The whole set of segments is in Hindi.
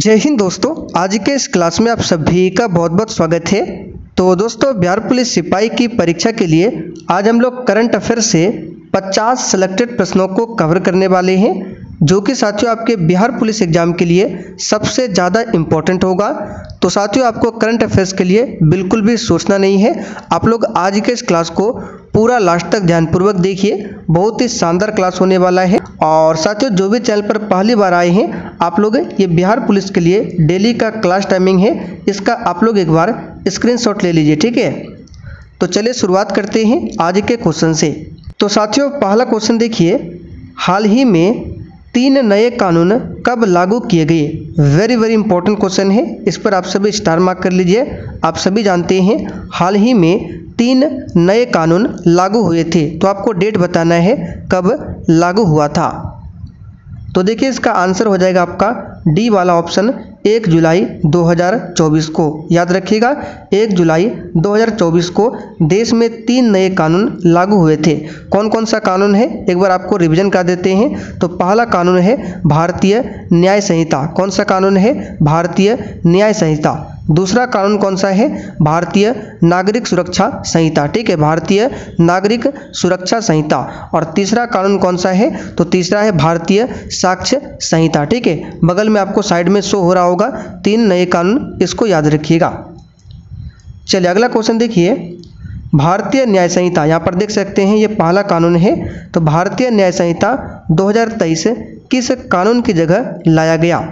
जय हिंद दोस्तों, आज के इस क्लास में आप सभी का बहुत बहुत स्वागत है। तो दोस्तों, बिहार पुलिस सिपाही की परीक्षा के लिए आज हम लोग करंट अफेयर से 50 सिलेक्टेड प्रश्नों को कवर करने वाले हैं, जो कि साथियों आपके बिहार पुलिस एग्जाम के लिए सबसे ज़्यादा इम्पोर्टेंट होगा। तो साथियों, आपको करंट अफेयर्स के लिए बिल्कुल भी सोचना नहीं है। आप लोग आज के इस क्लास को पूरा लास्ट तक ध्यानपूर्वक देखिए, बहुत ही शानदार क्लास होने वाला है। और साथियों, जो भी चैनल पर पहली बार आए हैं, आप लोग ये बिहार पुलिस के लिए डेली का क्लास टाइमिंग है, इसका आप लोग एक बार स्क्रीनशॉट ले लीजिए, ठीक है। तो चलिए शुरुआत करते हैं आज के क्वेश्चन से। तो साथियों, पहला क्वेश्चन देखिए, हाल ही में 3 नए कानून कब लागू किए गए? वेरी वेरी इंपॉर्टेंट क्वेश्चन है, इस पर आप सभी स्टार मार्क कर लीजिए। आप सभी जानते हैं हाल ही में 3 नए कानून लागू हुए थे, तो आपको डेट बताना है कब लागू हुआ था। तो देखिए, इसका आंसर हो जाएगा आपका डी वाला ऑप्शन, 1 जुलाई 2024 को। याद रखिएगा, 1 जुलाई 2024 को देश में 3 नए कानून लागू हुए थे। कौन कौन सा कानून है, एक बार आपको रिवीजन कर देते हैं। तो पहला कानून है भारतीय न्याय संहिता। कौन सा कानून है? भारतीय न्याय संहिता। दूसरा कानून कौन सा है? भारतीय नागरिक सुरक्षा संहिता, ठीक है, भारतीय नागरिक सुरक्षा संहिता। और तीसरा कानून कौन सा है? तो तीसरा है भारतीय साक्ष्य संहिता, ठीक है। बगल में आपको साइड में शो हो रहा होगा 3 नए कानून, इसको याद रखिएगा। चलिए अगला क्वेश्चन देखिए, भारतीय न्याय संहिता। यहाँ पर देख सकते हैं ये पहला कानून है। तो भारतीय न्याय संहिता 2023 किस कानून की जगह लाया गया?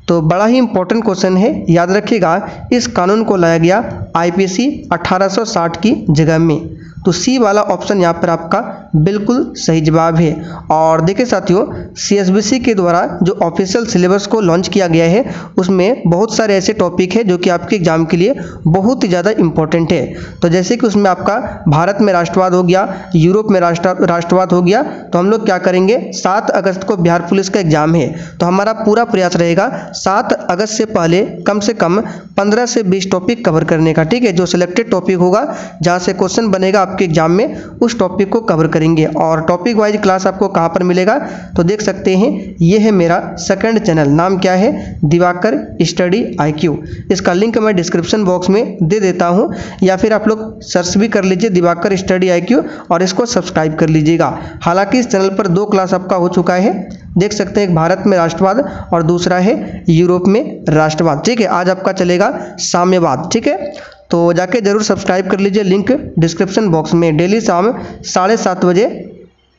तो बड़ा ही इंपॉर्टेंट क्वेश्चन है, याद रखिएगा। इस कानून को लाया गया आईपीसी 1860 की जगह में। तो सी वाला ऑप्शन यहाँ पर आपका बिल्कुल सही जवाब है। और देखिए साथियों, सीएसबीसी के द्वारा जो ऑफिशियल सिलेबस को लॉन्च किया गया है, उसमें बहुत सारे ऐसे टॉपिक है जो कि आपके एग्जाम के लिए बहुत ही ज़्यादा इंपॉर्टेंट है। तो जैसे कि उसमें आपका भारत में राष्ट्रवाद हो गया, यूरोप में राष्ट्रवाद हो गया। तो हम लोग क्या करेंगे, 7 अगस्त को बिहार पुलिस का एग्जाम है, तो हमारा पूरा प्रयास रहेगा 7 अगस्त से पहले कम से कम 15 से 20 टॉपिक कवर करने का, ठीक है। जो सिलेक्टेड टॉपिक होगा, जहाँ से क्वेश्चन बनेगा आपके एग्जाम में, उस टॉपिक को कवर करेंगे। और टॉपिक वाइज क्लास आपको कहाँ पर मिलेगा? तो देख सकते हैं, ये है मेरा सेकंड चैनल, नाम क्या है? Diwakar study IQ। इसका लिंक मैं डिस्क्रिप्शन बॉक्स में दे देता हूँ, या फिर आप लोग सर्च भी कर लीजिए दिवाकर स्टडी IQ और इसको सब्सक्राइब कर लीजिएगा। हालांकि इस चैनल पर 2 क्लास आपका हो चुका है, देख सकते हैं, एक भारत में राष्ट्रवाद और दूसरा है यूरोप में राष्ट्रवाद, ठीक है। आज आपका चलेगा साम्यवाद, ठीक है। तो जाके जरूर सब्सक्राइब कर लीजिए, लिंक डिस्क्रिप्शन बॉक्स में। डेली शाम 7:30 बजे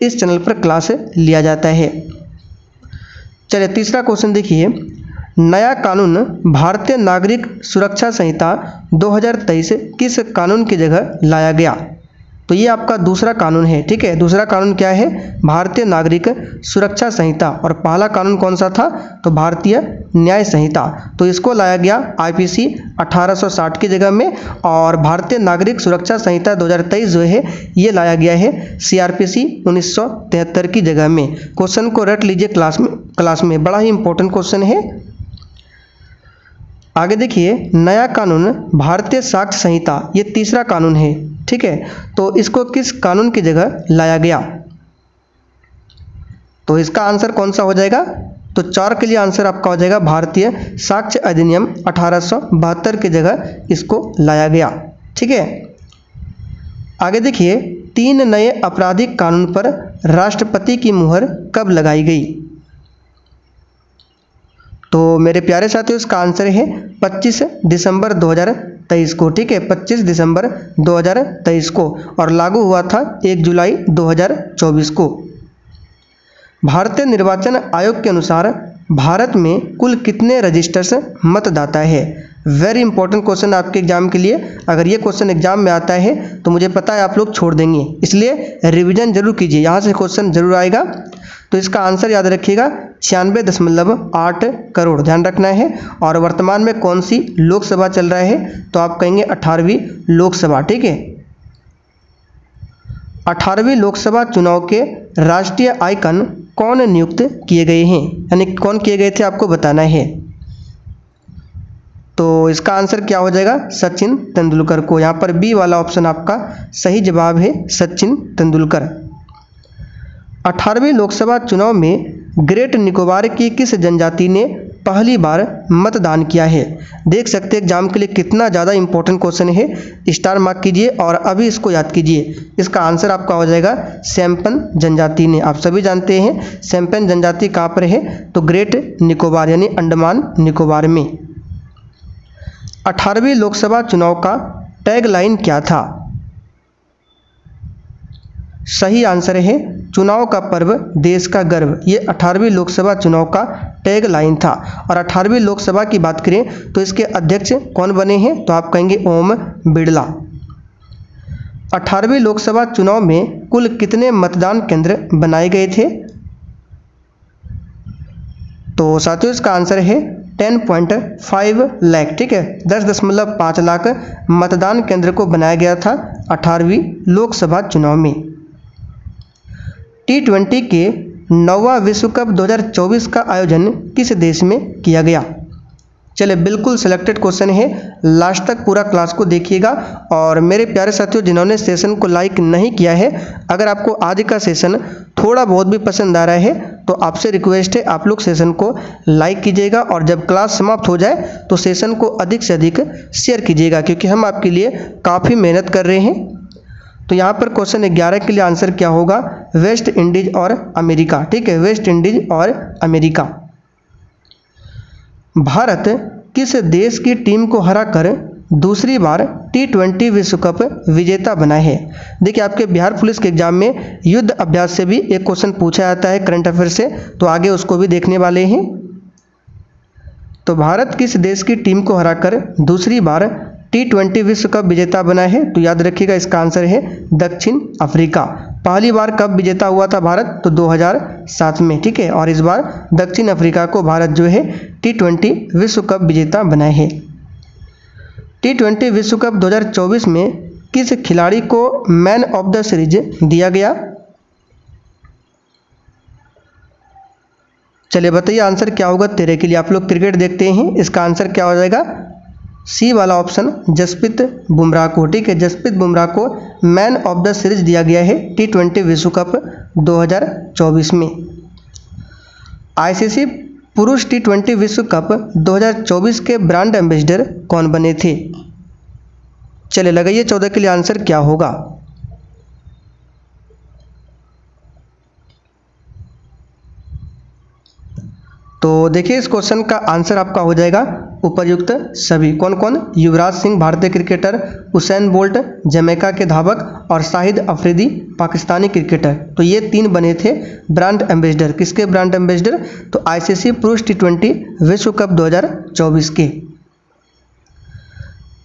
इस चैनल पर क्लास लिया जाता है। चलिए तीसरा क्वेश्चन देखिए, नया कानून भारतीय नागरिक सुरक्षा संहिता 2023 किस कानून की जगह लाया गया? तो ये आपका दूसरा कानून है, ठीक है। दूसरा कानून क्या है? भारतीय नागरिक सुरक्षा संहिता। और पहला कानून कौन सा था? तो भारतीय न्याय संहिता। तो इसको लाया गया आईपीसी 1860 की जगह में। और भारतीय नागरिक सुरक्षा संहिता 2023 जो है, ये लाया गया है सीआरपीसी 1973 की जगह में। क्वेश्चन को रट लीजिए क्लास में, बड़ा ही इंपॉर्टेंट क्वेश्चन है। आगे देखिए, नया कानून भारतीय साक्ष्य संहिता, ये तीसरा कानून है, ठीक है। तो इसको किस कानून की जगह लाया गया? तो इसका आंसर कौन सा हो जाएगा? तो 4 के लिए आंसर आपका हो जाएगा भारतीय साक्ष्य अधिनियम 1872 की जगह इसको लाया गया, ठीक है। आगे देखिए, 3 नए आपराधिक कानून पर राष्ट्रपति की मुहर कब लगाई गई? तो मेरे प्यारे साथियों, इसका आंसर है 25 दिसंबर 2023 को, ठीक है, 25 दिसंबर 2023 को। और लागू हुआ था 1 जुलाई 2024 को। भारतीय निर्वाचन आयोग के अनुसार भारत में कुल कितने रजिस्टर्स मतदाता है? वेरी इंपॉर्टेंट क्वेश्चन आपके एग्जाम के लिए। अगर ये क्वेश्चन एग्जाम में आता है तो मुझे पता है आप लोग छोड़ देंगे, इसलिए रिवीजन जरूर कीजिए, यहाँ से क्वेश्चन जरूर आएगा। तो इसका आंसर याद रखिएगा 96.8 करोड़, ध्यान रखना है। और वर्तमान में कौन सी लोकसभा चल रहा है? तो आप कहेंगे 18वीं लोकसभा, ठीक है। 18वीं लोकसभा चुनाव के राष्ट्रीय आइकन कौन नियुक्त किए गए हैं, यानी कौन किए गए थे, आपको बताना है। तो इसका आंसर क्या हो जाएगा? सचिन तेंदुलकर को। यहाँ पर बी वाला ऑप्शन आपका सही जवाब है, सचिन तेंदुलकर। 18वें लोकसभा चुनाव में ग्रेट निकोबार की किस जनजाति ने पहली बार मतदान किया है? देख सकते हैं एग्जाम के लिए कितना ज़्यादा इंपॉर्टेंट क्वेश्चन है। स्टार मार्क कीजिए और अभी इसको याद कीजिए। इसका आंसर आपका हो जाएगा सैम्पन जनजाति ने। आप सभी जानते हैं सैम्पन जनजाति कहाँ पर है? तो ग्रेट निकोबार यानी अंडमान निकोबार में। 18वें लोकसभा चुनाव का टैगलाइन क्या था? सही आंसर है चुनाव का पर्व देश का गर्व। ये 18वें लोकसभा चुनाव का टैग लाइन था। और 18वें लोकसभा की बात करें तो इसके अध्यक्ष कौन बने हैं? तो आप कहेंगे ओम बिरला। 18वें लोकसभा चुनाव में कुल कितने मतदान केंद्र बनाए गए थे? तो साथियों इसका आंसर है 10.5 लाख। ठीक है, 10.5 लाख मतदान केंद्र को बनाया गया था 18वीं लोकसभा चुनाव में। T20 के 9वां विश्व कप 2024 का आयोजन किस देश में किया गया? चलिए बिल्कुल सिलेक्टेड क्वेश्चन है, लास्ट तक पूरा क्लास को देखिएगा। और मेरे प्यारे साथियों जिन्होंने सेशन को लाइक नहीं किया है, अगर आपको आज का सेशन थोड़ा बहुत भी पसंद आ रहा है तो आपसे रिक्वेस्ट है आप लोग सेशन को लाइक कीजिएगा और जब क्लास समाप्त हो जाए तो सेशन को अधिक से अधिक शेयर कीजिएगा, क्योंकि हम आपके लिए काफ़ी मेहनत कर रहे हैं। तो यहाँ पर क्वेश्चन 11 के लिए आंसर क्या होगा? वेस्ट इंडीज और अमेरिका। ठीक है, वेस्ट इंडीज और अमेरिका। भारत किस देश की टीम को हराकर दूसरी बार T20 विश्व कप विजेता बना है? देखिए आपके बिहार पुलिस के एग्जाम में युद्ध अभ्यास से भी एक क्वेश्चन पूछा जाता है करंट अफेयर से, तो आगे उसको भी देखने वाले हैं। तो भारत किस देश की टीम को हराकर दूसरी बार T20 विश्व कप विजेता बना है? तो याद रखिएगा इसका आंसर है दक्षिण अफ्रीका। पहली बार कब विजेता हुआ था भारत? तो 2007 में। ठीक है, और इस बार दक्षिण अफ्रीका को भारत जो है T20 विश्व कप विजेता बनाए है। T20 विश्व कप 2024 में किस खिलाड़ी को मैन ऑफ द सीरीज दिया गया? चलिए बताइए आंसर क्या होगा 13 के लिए। आप लोग क्रिकेट देखते हैं, इसका आंसर क्या हो जाएगा? सी वाला ऑप्शन जसप्रीत बुमराह को। ठीक है, जसप्रीत बुमराह को मैन ऑफ द सीरीज दिया गया है T20 विश्व कप 2024 में। आईसीसी पुरुष T20 विश्व कप 2024 के ब्रांड एम्बेसडर कौन बने थे? चलिए लगाइए 14 के लिए आंसर क्या होगा? तो देखिए इस क्वेश्चन का आंसर आपका हो जाएगा उपर्युक्त सभी। कौन कौन? युवराज सिंह भारतीय क्रिकेटर, उसैन बोल्ट जमैका के धावक और शाहिद अफरीदी पाकिस्तानी क्रिकेटर। तो ये 3 बने थे ब्रांड एम्बेसडर। किसके ब्रांड एम्बेसडर? तो आईसीसी पुरुष T20 विश्व कप 2024 के।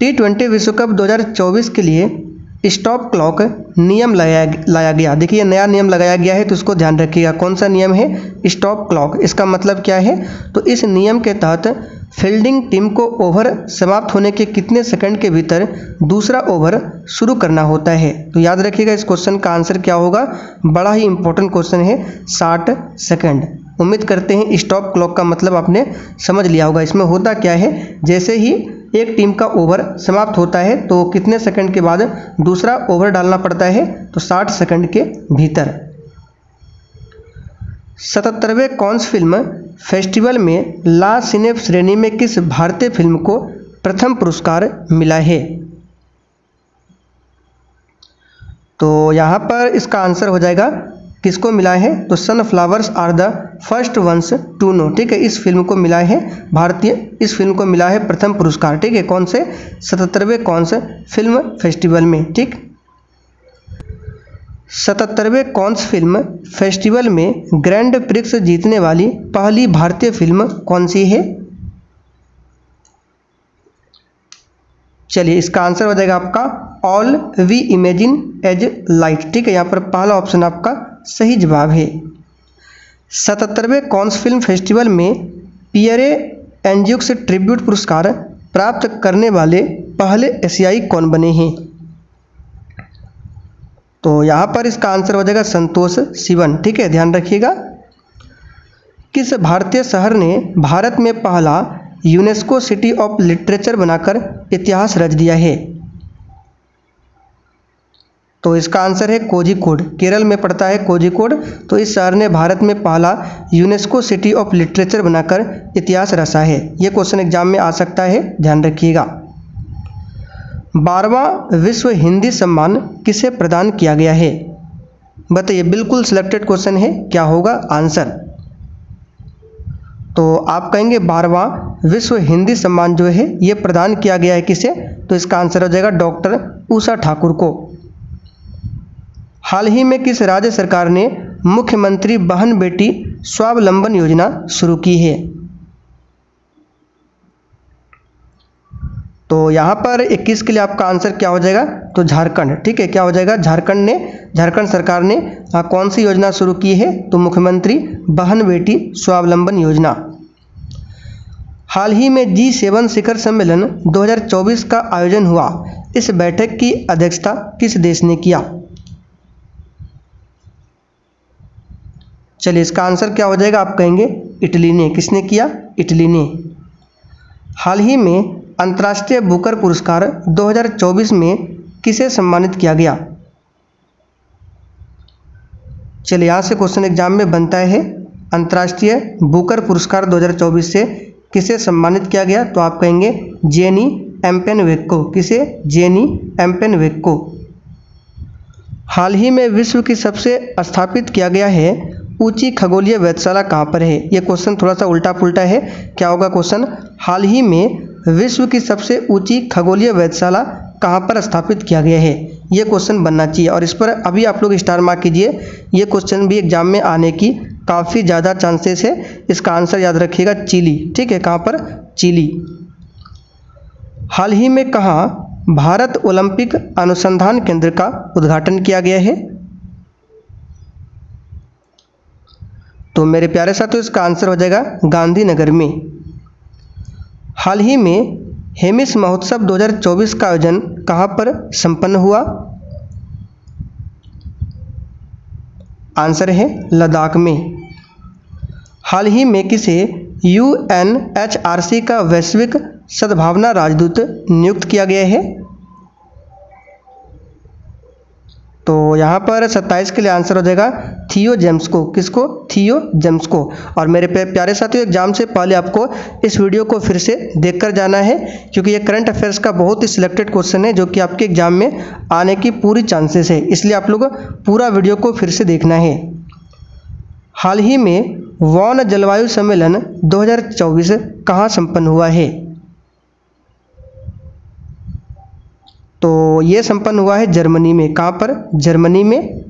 T20 विश्व कप 2024 के लिए स्टॉप क्लॉक नियम लाया गया। देखिए नया नियम लगाया गया है तो इसको ध्यान रखिएगा। कौन सा नियम है? Stop clock. इसका मतलब क्या है? तो इस नियम के तहत फील्डिंग टीम को ओवर समाप्त होने के कितने सेकंड के भीतर दूसरा ओवर शुरू करना होता है? तो याद रखिएगा इस क्वेश्चन का आंसर क्या होगा? बड़ा ही इंपॉर्टेंट क्वेश्चन है, 60 सेकंड। उम्मीद करते हैं स्टॉप क्लॉक का मतलब आपने समझ लिया होगा। इसमें होता क्या है, जैसे ही एक टीम का ओवर समाप्त होता है तो कितने सेकंड के बाद दूसरा ओवर डालना पड़ता है? तो 60 सेकंड के भीतर। 77वें कॉन्स फिल्म फेस्टिवल में ला सिने श्रेणी में किस भारतीय फिल्म को प्रथम पुरस्कार मिला है? तो यहाँ पर इसका आंसर हो जाएगा किसको मिला है? तो sunflowers are the first ones to know. ठीक है, इस फिल्म को मिला है इस फिल्म को मिला है प्रथम पुरस्कार। ठीक है, कौन से? 77वें कॉन्स फिल्म फेस्टिवल में। ठीक, 77वें कॉन्स फिल्म फेस्टिवल में ग्रैंड प्रिक्स जीतने वाली पहली भारतीय फिल्म कौन सी है? चलिए इसका आंसर हो जाएगा आपका all we imagine as light. ठीक है, यहाँ पर पहला ऑप्शन आपका सही जवाब है। 77वें कॉन्स फिल्म फेस्टिवल में पियरे एंजुक्स ट्रिब्यूट पुरस्कार प्राप्त करने वाले पहले एशियाई कौन बने हैं? तो यहाँ पर इसका आंसर हो जाएगा संतोष सिवन। ठीक है, ध्यान रखिएगा। किस भारतीय शहर ने भारत में पहला यूनेस्को सिटी ऑफ लिटरेचर बनाकर इतिहास रच दिया है? तो इसका आंसर है कोझिकोड, केरल में पड़ता है कोझिकोड। तो इस शहर ने भारत में पहला यूनेस्को सिटी ऑफ लिटरेचर बनाकर इतिहास रचा है। ये क्वेश्चन एग्जाम में आ सकता है, ध्यान रखिएगा। 12वां विश्व हिंदी सम्मान किसे प्रदान किया गया है? बताइए, बिल्कुल सिलेक्टेड क्वेश्चन है, क्या होगा आंसर? तो आप कहेंगे 12वां विश्व हिंदी सम्मान जो है ये प्रदान किया गया है किसे? तो इसका आंसर हो जाएगा डॉक्टर उषा ठाकुर को। हाल ही में किस राज्य सरकार ने मुख्यमंत्री बहन बेटी स्वावलंबन योजना शुरू की है? तो यहाँ पर 21 के लिए आपका आंसर क्या हो जाएगा? तो झारखंड। ठीक है, क्या हो जाएगा? झारखंड सरकार ने कौन सी योजना शुरू की है? तो मुख्यमंत्री बहन बेटी स्वावलंबन योजना। हाल ही में G7 शिखर सम्मेलन 2024 का आयोजन हुआ, इस बैठक की अध्यक्षता किस देश ने किया? चलिए, इसका आंसर क्या हो जाएगा? आप कहेंगे इटली ने। किसने किया? इटली ने। हाल ही में अंतर्राष्ट्रीय बुकर पुरस्कार 2024 में किसे सम्मानित किया गया? चलिए, यहाँ से क्वेश्चन एग्जाम में बनता है, अंतर्राष्ट्रीय बुकर पुरस्कार 2024 से किसे सम्मानित किया गया? तो आप कहेंगे जेनी एम्पेनवेक को। किसे? जेनी एम्पेनवेक को। हाल ही में विश्व की सबसे स्थापित किया गया है ऊंची खगोलीय वेधशाला कहाँ पर है? ये क्वेश्चन थोड़ा सा उल्टा पुल्टा है, क्या होगा क्वेश्चन? हाल ही में विश्व की सबसे ऊंची खगोलीय वेधशाला कहाँ पर स्थापित किया गया है? ये क्वेश्चन बनना चाहिए और इस पर अभी आप लोग स्टार मार्क कीजिए। ये क्वेश्चन भी एग्जाम में आने की काफ़ी ज़्यादा चांसेस है। इसका आंसर याद रखिएगा, चिली। ठीक है, कहाँ पर? चिली। हाल ही में कहाँ भारत ओलंपिक अनुसंधान केंद्र का उद्घाटन किया गया है? तो मेरे प्यारे साथियों, इसका आंसर हो जाएगा गांधीनगर में। हाल ही में हेमिस महोत्सव 2024 का आयोजन कहाँ पर संपन्न हुआ? आंसर है लद्दाख में। हाल ही में किसे UNHRC का वैश्विक सद्भावना राजदूत नियुक्त किया गया है? तो यहाँ पर 27 के लिए आंसर हो जाएगा थियो जेम्स को। किसको? थियो जेम्स को। और मेरे प्यारे साथियों, एग्जाम से पहले आपको इस वीडियो को फिर से देखकर जाना है, क्योंकि ये करंट अफेयर्स का बहुत ही सिलेक्टेड क्वेश्चन है जो कि आपके एग्जाम में आने की पूरी चांसेस है, इसलिए आप लोग पूरा वीडियो को फिर से देखना है। हाल ही में वॉन जलवायु सम्मेलन 2024 कहाँ संपन्न हुआ है? तो ये संपन्न हुआ है जर्मनी में। कहाँ पर? जर्मनी में।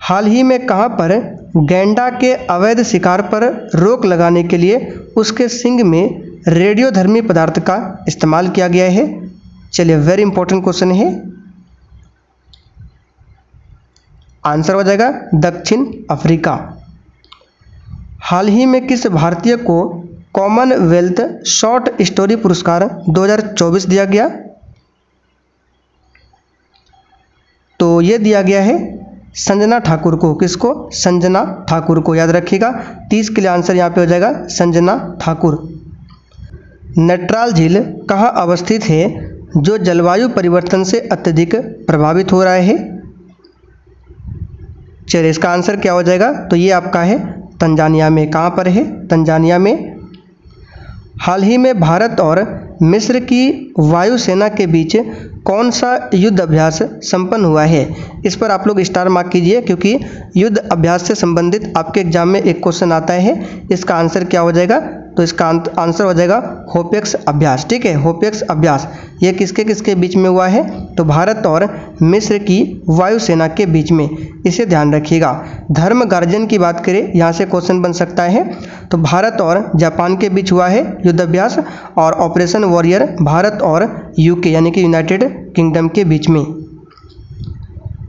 हाल ही में कहाँ पर गैंडा के अवैध शिकार पर रोक लगाने के लिए उसके सींग में रेडियोधर्मी पदार्थ का इस्तेमाल किया गया है? चलिए, वेरी इंपॉर्टेंट क्वेश्चन है। आंसर हो जाएगा दक्षिण अफ्रीका। हाल ही में किस भारतीय को कॉमनवेल्थ शॉर्ट स्टोरी पुरस्कार 2024 दिया गया? तो ये दिया गया है संजना ठाकुर को। किसको? संजना ठाकुर को, याद रखिएगा। 30 के लिए आंसर यहाँ पे हो जाएगा संजना ठाकुर। नैनीताल झील कहाँ अवस्थित है जो जलवायु परिवर्तन से अत्यधिक प्रभावित हो रहा है? चलिए, इसका आंसर क्या हो जाएगा? तो ये आपका है तंजानिया में। कहाँ पर है? तंजानिया में। हाल ही में भारत और मिस्र की वायुसेना के बीच कौन सा युद्ध अभ्यास संपन्न हुआ है? इस पर आप लोग स्टार मार्क कीजिए, क्योंकि युद्ध अभ्यास से संबंधित आपके एग्जाम में एक क्वेश्चन आता है। इसका आंसर क्या हो जाएगा? तो इसका आंसर हो जाएगा होपेक्स अभ्यास। ठीक है, होपेक्स अभ्यास ये किसके किसके बीच में हुआ है? तो भारत और मिस्र की वायुसेना के बीच में, इसे ध्यान रखिएगा। धर्म गार्जियन की बात करें, यहाँ से क्वेश्चन बन सकता है। तो भारत और जापान के बीच हुआ है युद्ध अभ्यास, और ऑपरेशन वॉरियर भारत और UK यानी कि यूनाइटेड किंगडम के बीच में।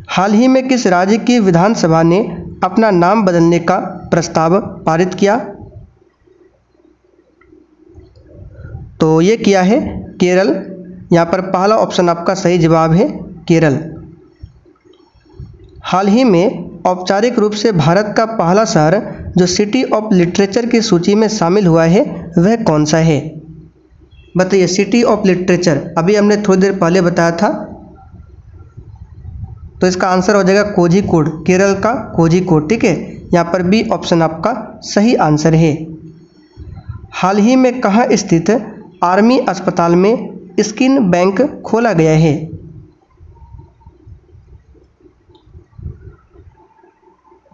हाल ही में किस राज्य की विधानसभा ने अपना नाम बदलने का प्रस्ताव पारित किया? तो ये किया है केरल। यहाँ पर पहला ऑप्शन आपका सही जवाब है, केरल। हाल ही में औपचारिक रूप से भारत का पहला शहर जो सिटी ऑफ लिटरेचर की सूची में शामिल हुआ है वह कौन सा है? बताइए, सिटी ऑफ लिटरेचर अभी हमने थोड़ी देर पहले बताया था। तो इसका आंसर हो जाएगा कोझिकोड, केरल का कोझिकोड। ठीक है, यहाँ पर बी ऑप्शन आपका सही आंसर है। हाल ही में कहाँ स्थित आर्मी अस्पताल में स्किन बैंक खोला गया है?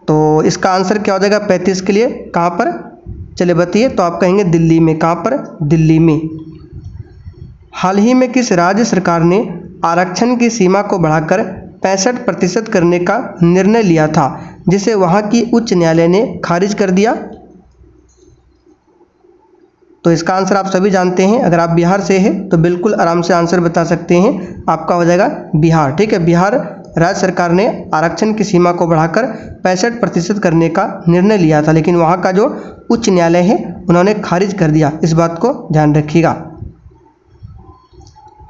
तो इसका आंसर क्या हो जाएगा 35 के लिए? कहाँ पर? चले बताइए। तो आप कहेंगे दिल्ली में। कहाँ पर? दिल्ली में। हाल ही में किस राज्य सरकार ने आरक्षण की सीमा को बढ़ाकर 65% करने का निर्णय लिया था, जिसे वहां की उच्च न्यायालय ने खारिज कर दिया? तो इसका आंसर आप सभी जानते हैं। अगर आप बिहार से हैं तो बिल्कुल आराम से आंसर बता सकते हैं। आपका हो जाएगा बिहार। ठीक है, बिहार राज्य सरकार ने आरक्षण की सीमा को बढ़ाकर 65% करने का निर्णय लिया था, लेकिन वहां का जो उच्च न्यायालय है उन्होंने खारिज कर दिया। इस बात को ध्यान रखिएगा।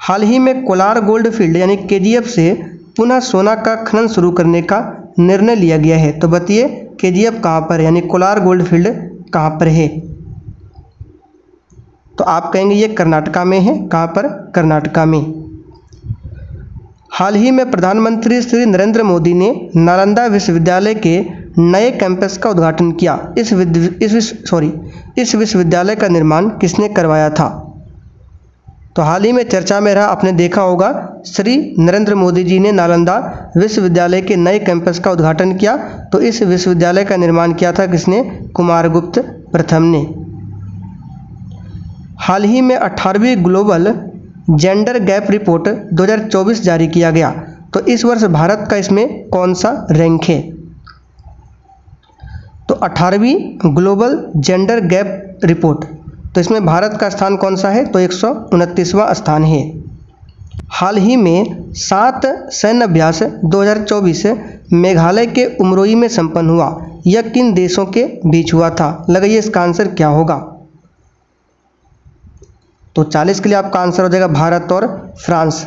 हाल ही में कोलार गोल्ड फील्ड यानी केजीएफ से पुनः सोना का खनन शुरू करने का निर्णय लिया गया है। तो बताइए केजीएफ कहाँ पर यानी कोलार गोल्ड फील्ड कहाँ पर है? तो आप कहेंगे ये कर्नाटका में है। कहाँ पर? कर्नाटका में। हाल ही में प्रधानमंत्री श्री नरेंद्र मोदी ने नालंदा विश्वविद्यालय के नए कैंपस का उद्घाटन किया। इस विश्वविद्यालय का निर्माण किसने करवाया था? तो हाल ही में चर्चा में रहा, आपने देखा होगा, श्री नरेंद्र मोदी जी ने नालंदा विश्वविद्यालय के नए कैंपस का उद्घाटन किया। तो इस विश्वविद्यालय का निर्माण किया था किसने? कुमारगुप्त प्रथम ने। हाल ही में 18वीं ग्लोबल जेंडर गैप रिपोर्ट 2024 जारी किया गया। तो इस वर्ष भारत का इसमें कौन सा रैंक है? तो 18वीं ग्लोबल जेंडर गैप रिपोर्ट, तो इसमें भारत का स्थान कौन सा है? तो 129वां स्थान है। हाल ही में 7 सैन्य अभ्यास 2024 मेघालय के उमरोई में संपन्न हुआ। यह किन देशों के बीच हुआ था? लगाइए इसका आंसर क्या होगा? तो 40 के लिए आपका आंसर हो जाएगा भारत और फ्रांस।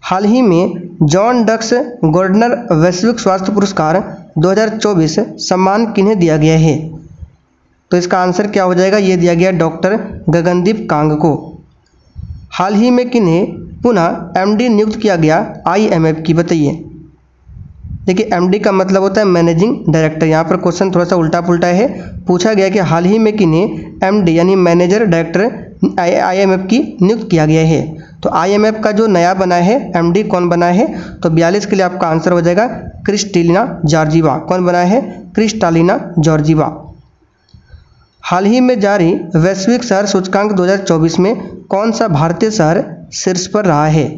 हाल ही में जॉन डक्स गॉर्डनर वैश्विक स्वास्थ्य पुरस्कार 2024 सम्मान किन्हें दिया गया है? तो इसका आंसर क्या हो जाएगा? ये दिया गया डॉक्टर गगनदीप कांग को। हाल ही में किन्हें पुनः एमडी नियुक्त किया गया आईएमएफ की? बताइए। देखिए एमडी का मतलब होता है मैनेजिंग डायरेक्टर। यहाँ पर क्वेश्चन थोड़ा सा उल्टा पुल्टा है। पूछा गया कि हाल ही में किन्हें एमडी यानी मैनेजर डायरेक्टर आईएमएफ की नियुक्त किया गया है। तो आईएमएफ का जो नया बना है एमडी कौन बना है? तो 42 के लिए आपका आंसर हो जाएगा क्रिस्टालिना जॉर्जीवा। कौन बना है? Kristalina Georgieva. हाल ही में जारी वैश्विक शहर सूचकांक 2024 में कौन सा भारतीय शहर शीर्ष पर रहा है?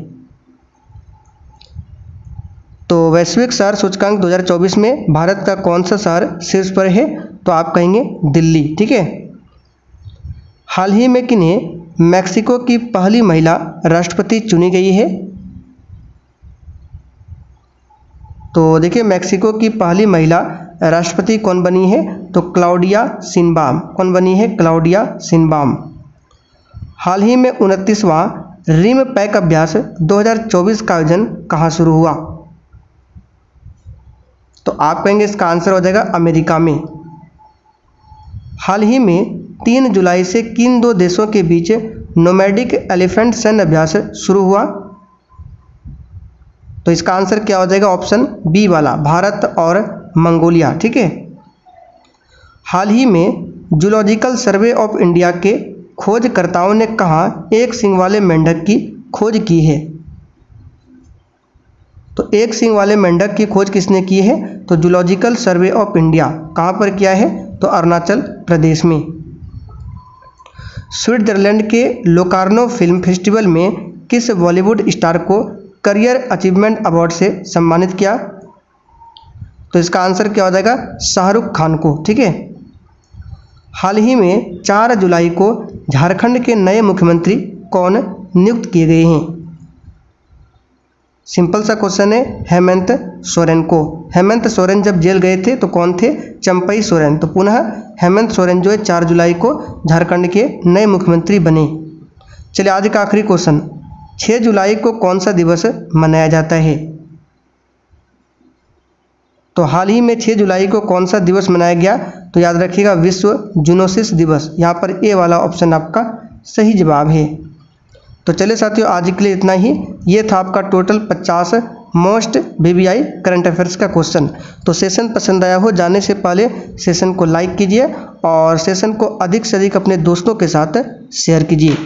तो वैश्विक शहर सूचकांक 2024 में भारत का कौन सा शहर शीर्ष पर है? तो आप कहेंगे दिल्ली। ठीक है। हाल ही में किन्हें मैक्सिको की पहली महिला राष्ट्रपति चुनी गई है? तो देखिए मैक्सिको की पहली महिला राष्ट्रपति कौन बनी है? तो क्लाउडिया शिनबाम। कौन बनी है? Claudia Sheinbaum. हाल ही में 29वां रिम पैक अभ्यास 2024 का आयोजन कहाँ शुरू हुआ? तो आप कहेंगे इसका आंसर हो जाएगा अमेरिका में। हाल ही में 3 जुलाई से किन 2 देशों के बीच नोमैडिक एलिफेंट सैन्य अभ्यास शुरू हुआ? तो इसका आंसर क्या हो जाएगा? ऑप्शन बी वाला, भारत और मंगोलिया। ठीक है। हाल ही में जूलॉजिकल सर्वे ऑफ इंडिया के खोजकर्ताओं ने कहाँ एक सींग वाले मेंढक की खोज की है? तो एक सींग वाले मेंढक की खोज किसने की है? तो जूलॉजिकल सर्वे ऑफ इंडिया कहाँ पर किया है? तो अरुणाचल प्रदेश में। स्विट्जरलैंड के लोकार्नो फिल्म फेस्टिवल में किस बॉलीवुड स्टार को करियर अचीवमेंट अवार्ड से सम्मानित किया? तो इसका आंसर क्या हो जाएगा? शाहरुख खान को। ठीक है। हाल ही में 4 जुलाई को झारखंड के नए मुख्यमंत्री कौन नियुक्त किए गए हैं? सिंपल सा क्वेश्चन है, हेमंत सोरेन को। हेमंत सोरेन जब जेल गए थे तो कौन थे? चंपई सोरेन। तो पुनः हेमंत सोरेन जो है 4 जुलाई को झारखंड के नए मुख्यमंत्री बने। चलिए आज का आखिरी क्वेश्चन, 6 जुलाई को कौन सा दिवस मनाया जाता है? तो हाल ही में 6 जुलाई को कौन सा दिवस मनाया गया? तो याद रखिएगा विश्व जूनोसिस दिवस। यहाँ पर ए वाला ऑप्शन आपका सही जवाब है। तो चलिए साथियों आज के लिए इतना ही। ये था आपका total 50 most VVI current affairs का क्वेश्चन। तो सेशन पसंद आया हो, जाने से पहले सेशन को लाइक कीजिए और सेशन को अधिक से अधिक अपने दोस्तों के साथ शेयर कीजिए।